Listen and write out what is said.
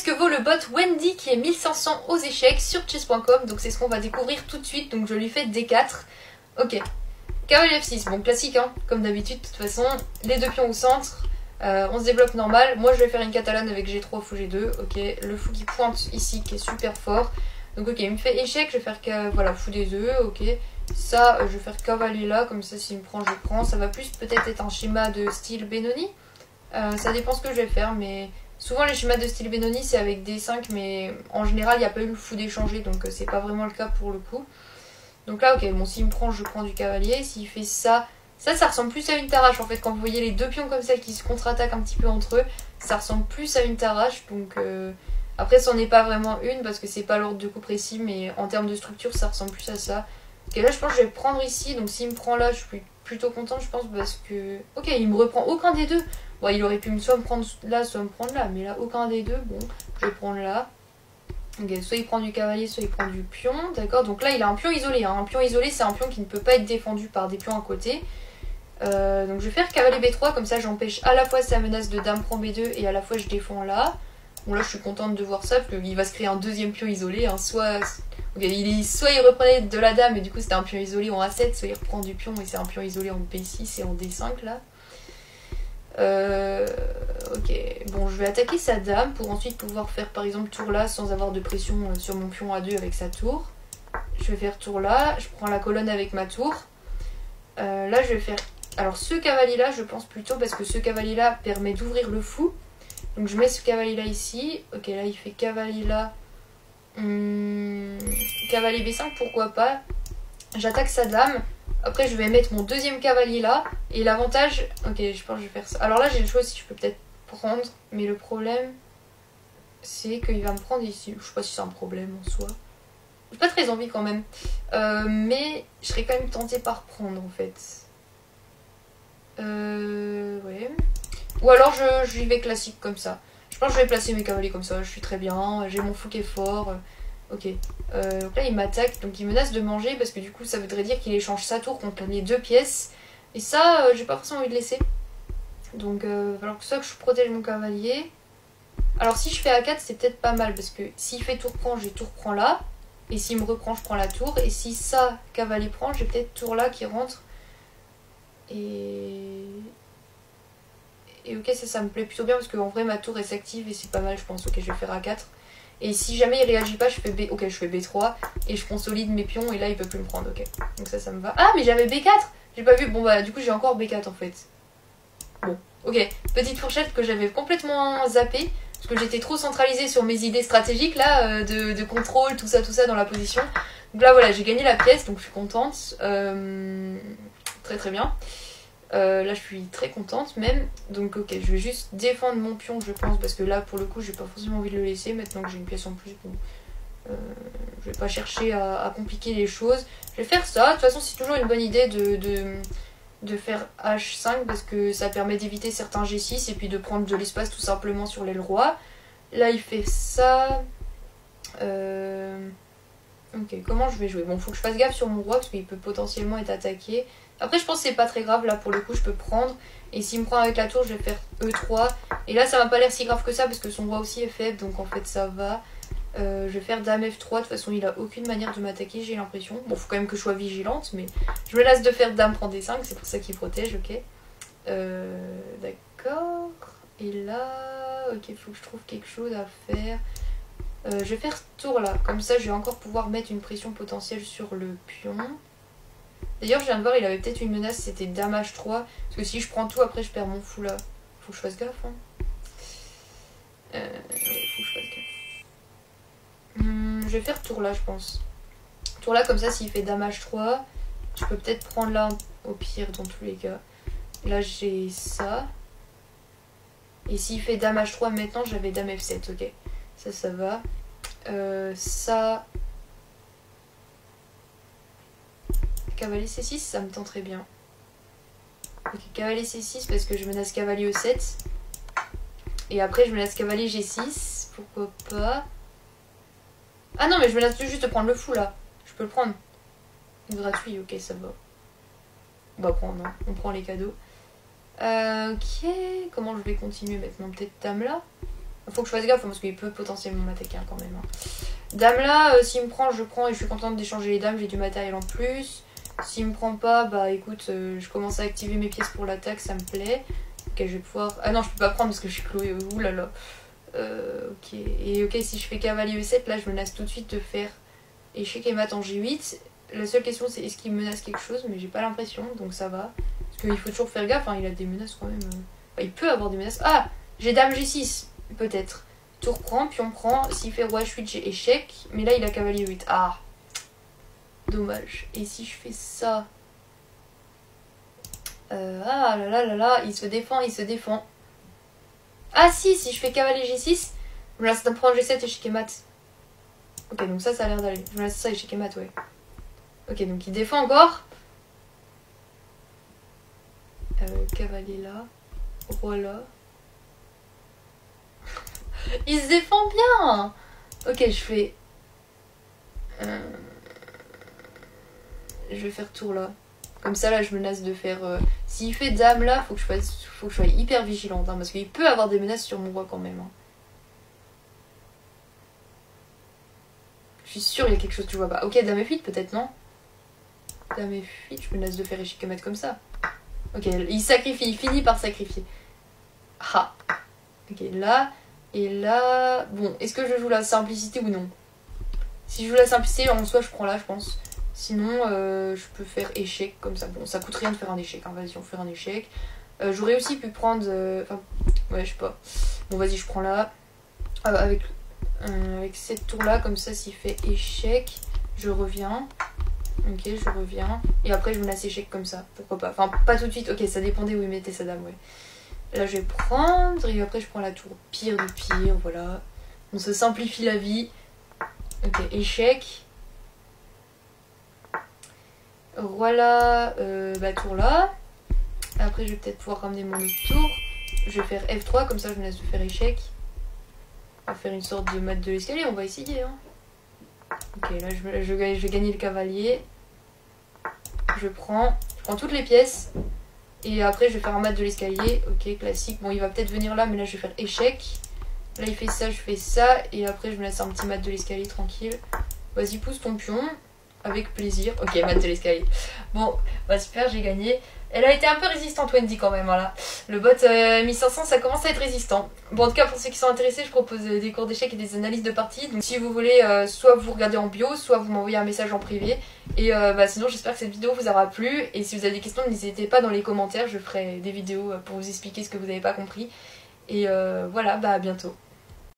Ce que vaut le bot Wendy qui est 1500 aux échecs sur chess.com. Donc c'est ce qu'on va découvrir tout de suite. Donc je lui fais D4. Ok. Cavalier F6. Bon, classique, hein, comme d'habitude. De toute façon, les deux pions au centre. On se développe normal. Moi je vais faire une catalane avec G3 fou G2. Ok. Le fou qui pointe ici qui est super fort. Donc ok, il me fait échec. Je vais faire voilà, fou D2. Ok. Ça, je vais faire cavalier là. Comme ça, s'il me prend, je prends. Ça va plus peut-être être un schéma de style Benoni. Ça dépend ce que je vais faire, mais souvent les schémas de style Benoni c'est avec D5, mais en général il n'y a pas eu le fou d'échanger, donc c'est pas vraiment le cas pour le coup. Donc là ok, bon, s'il me prend je prends du cavalier. S'il fait ça, ça ressemble plus à une tarache en fait. Quand vous voyez les deux pions comme ça qui se contre-attaquent un petit peu entre eux, ça ressemble plus à une tarache. Donc après c'en est pas vraiment une parce que c'est pas l'ordre de coup précis, mais en termes de structure ça ressemble plus à ça. Ok, là je pense que je vais prendre ici, donc s'il me prend là je suis plutôt contente je pense parce que... Ok, il me reprend aucun des deux. Bon, il aurait pu soit me prendre là, soit me prendre là, mais là aucun des deux. Bon, je vais prendre là. Ok, soit il prend du cavalier, soit il prend du pion, d'accord. Donc là il a un pion isolé, hein. Un pion isolé c'est un pion qui ne peut pas être défendu par des pions à côté. Donc je vais faire cavalier B3, comme ça j'empêche à la fois sa menace de dame prend B2 et à la fois je défends là. Bon là je suis contente de voir ça, parce qu'il va se créer un deuxième pion isolé, hein. Soit il reprenait de la dame et du coup c'était un pion isolé en A7, soit il reprend du pion et c'est un pion isolé en B6 et en D5 là. Ok, bon je vais attaquer sa dame pour ensuite pouvoir faire par exemple tour là sans avoir de pression sur mon pion A2 avec sa tour. Je vais faire tour là, je prends la colonne avec ma tour. Là je vais faire... Alors ce cavalier là je pense plutôt parce que ce cavalier là permet d'ouvrir le fou. Donc je mets ce cavalier là ici. Ok, là il fait cavalier là. Cavalier B5 pourquoi pas. J'attaque sa dame. Après je vais mettre mon deuxième cavalier là. Et l'avantage... Ok, je pense que je vais faire ça. Alors là j'ai le choix si je peux peut-être prendre. Mais le problème c'est qu'il va me prendre ici. Je sais pas si c'est un problème en soi. J'ai pas très envie quand même. Mais je serais quand même tentée par prendre en fait. Ouais. Ou alors j'y vais classique comme ça. Je pense que je vais placer mes cavaliers comme ça. Je suis très bien. J'ai mon fou qui est fort. Ok. Donc là il m'attaque. Donc il menace de manger parce que du coup ça voudrait dire qu'il échange sa tour contre les deux pièces. Et ça j'ai pas forcément envie de laisser. Donc alors que ça que je protège mon cavalier. Alors si je fais A4 c'est peut-être pas mal. Parce que s'il fait tour prend, j'ai tour prend là. Et s'il me reprend je prends la tour. Et si ça cavalier prend, j'ai peut-être tour là qui rentre. Et ok, ça me plaît plutôt bien parce qu'en vrai ma tour elle s'active et c'est pas mal je pense. Ok, je vais faire A4. Et si jamais il réagit pas, je fais B. Ok, je fais B3 et je consolide mes pions et là il peut plus me prendre. Ok, donc ça me va. Ah mais j'avais B4. J'ai pas vu. Bon bah du coup j'ai encore B4 en fait. Bon, ok. Petite fourchette que j'avais complètement zappé parce que j'étais trop centralisée sur mes idées stratégiques là, de contrôle, tout ça dans la position. Donc là voilà, j'ai gagné la pièce donc je suis contente. Très très bien. Là je suis très contente même. Donc ok, je vais juste défendre mon pion je pense. Parce que là pour le coup j'ai pas forcément envie de le laisser. Maintenant que j'ai une pièce en plus, bon, je vais pas chercher à compliquer les choses. Je vais faire ça. De toute façon c'est toujours une bonne idée de faire H5. Parce que ça permet d'éviter certains G6. Et puis de prendre de l'espace tout simplement sur l'aile roi. Là il fait ça. Ok, comment je vais jouer? Bon, faut que je fasse gaffe sur mon roi parce qu'il peut potentiellement être attaqué. Après, je pense que c'est pas très grave. Là, pour le coup, je peux prendre. Et s'il me prend avec la tour, je vais faire E3. Et là, ça m'a pas l'air si grave que ça parce que son roi aussi est faible. Donc, en fait, ça va. Je vais faire dame F3. De toute façon, il a aucune manière de m'attaquer, j'ai l'impression. Bon, faut quand même que je sois vigilante. Mais je me lasse de faire dame prend D5. C'est pour ça qu'il protège, ok. D'accord. Et là, ok, faut que je trouve quelque chose à faire. Je vais faire tour là, comme ça je vais encore pouvoir mettre une pression potentielle sur le pion. D'ailleurs je viens de voir, il avait peut-être une menace, c'était dame H3. Parce que si je prends tout, après je perds mon fou là. Faut que je fasse gaffe. Hein. Ouais, faut que je fasse gaffe. Je vais faire tour là je pense. Tour là comme ça s'il fait dame H3. Je peux peut-être prendre là au pire dans tous les cas. Là j'ai ça. Et s'il fait dame H3 maintenant j'avais dame F7, ok. Ça va. Ça... Cavalier C6, ça me tenterait bien. Ok, cavalier C6 parce que je menace cavalier E7. Et après je menace cavalier G6. Pourquoi pas. Ah non mais je menace juste de prendre le fou là. Je peux le prendre. Gratuit, ok ça va. On va prendre, hein. On prend les cadeaux. Ok, comment je vais continuer maintenant? Peut-être dame là. Faut que je fasse gaffe parce qu'il peut potentiellement m'attaquer quand même. Hein. Dame là, s'il me prend, je prends et je suis contente d'échanger les dames, j'ai du matériel en plus. S'il me prend pas, bah écoute, je commence à activer mes pièces pour l'attaque, ça me plaît. Ok, je vais pouvoir... Ah non, je peux pas prendre parce que je suis Chloé, oulala. Ok, et ok, si je fais cavalier E7, là je menace tout de suite de faire échec et mat en G8. La seule question c'est est-ce qu'il menace quelque chose, mais j'ai pas l'impression, donc ça va. Parce qu'il faut toujours faire gaffe, hein, il a des menaces quand même. Enfin, il peut avoir des menaces. Ah, j'ai dame G6, peut-être. Tour prend, pion prend, s'il fait roi H8, j'ai échec. Mais là il a cavalier 8. Ah, dommage. Et si je fais ça... ah là là là là, il se défend, il se défend. Ah si je fais cavalier G6, je me laisse prendre G7 échec et mat. Ok, donc ça a l'air d'aller. Je me laisse ça échec et mat, ouais. Ok, donc il défend encore. Cavalier là. Roi là. Il se défend bien. Ok, je fais... je vais faire tour là. Comme ça, là, je menace de faire... S'il fait dame là, faut que je sois hyper vigilante. Hein, parce qu'il peut avoir des menaces sur mon roi quand même. Hein. Je suis sûre il y a quelque chose que tu vois pas. Ok, dame F8 peut-être, non? Dame F8, je menace de faire échec et mat comme ça. Ok, il sacrifie, il finit par sacrifier. Ah. Ok, là. Et là... Bon, est-ce que je joue la simplicité ou non? Si je joue la simplicité, en soi, je prends là, je pense. Sinon, je peux faire échec comme ça. Bon, ça coûte rien de faire un échec. Hein. Vas-y, on fait un échec. J'aurais aussi pu prendre... Enfin, ouais, je sais pas. Bon, vas-y, je prends là. Avec cette tour-là, comme ça, s'il fait échec, je reviens. Ok, je reviens. Et après, je menace échec comme ça. Pourquoi pas? Enfin, pas tout de suite. Ok, ça dépendait où il mettait sa dame, ouais. Là, je vais prendre. Et après, je prends la tour pire du pire. Voilà. On se simplifie la vie. Ok, échec. Voilà, bah tour là. Après, je vais peut-être pouvoir ramener mon autre tour. Je vais faire F3, comme ça, je me laisse de faire échec. On va faire une sorte de mat de l'escalier, on va essayer. Hein. Ok, là, je vais gagner le cavalier. Je prends toutes les pièces. Et après, je vais faire un mat de l'escalier. Ok, classique. Bon, il va peut-être venir là, mais là, je vais faire échec. Là, il fait ça, je fais ça. Et après, je me laisse un petit mat de l'escalier tranquille. Vas-y, pousse ton pion. Avec plaisir. Ok, mat de l'escalier. Bon, bah super, j'ai gagné. Elle a été un peu résistante, Wendy, quand même. Voilà. Le bot 1500, ça commence à être résistant. Bon, en tout cas, pour ceux qui sont intéressés, je propose des cours d'échecs et des analyses de parties. Donc, si vous voulez, soit vous regardez en bio, soit vous m'envoyez un message en privé. Et bah, sinon, j'espère que cette vidéo vous aura plu. Et si vous avez des questions, n'hésitez pas dans les commentaires. Je ferai des vidéos pour vous expliquer ce que vous n'avez pas compris. Et voilà, bah à bientôt.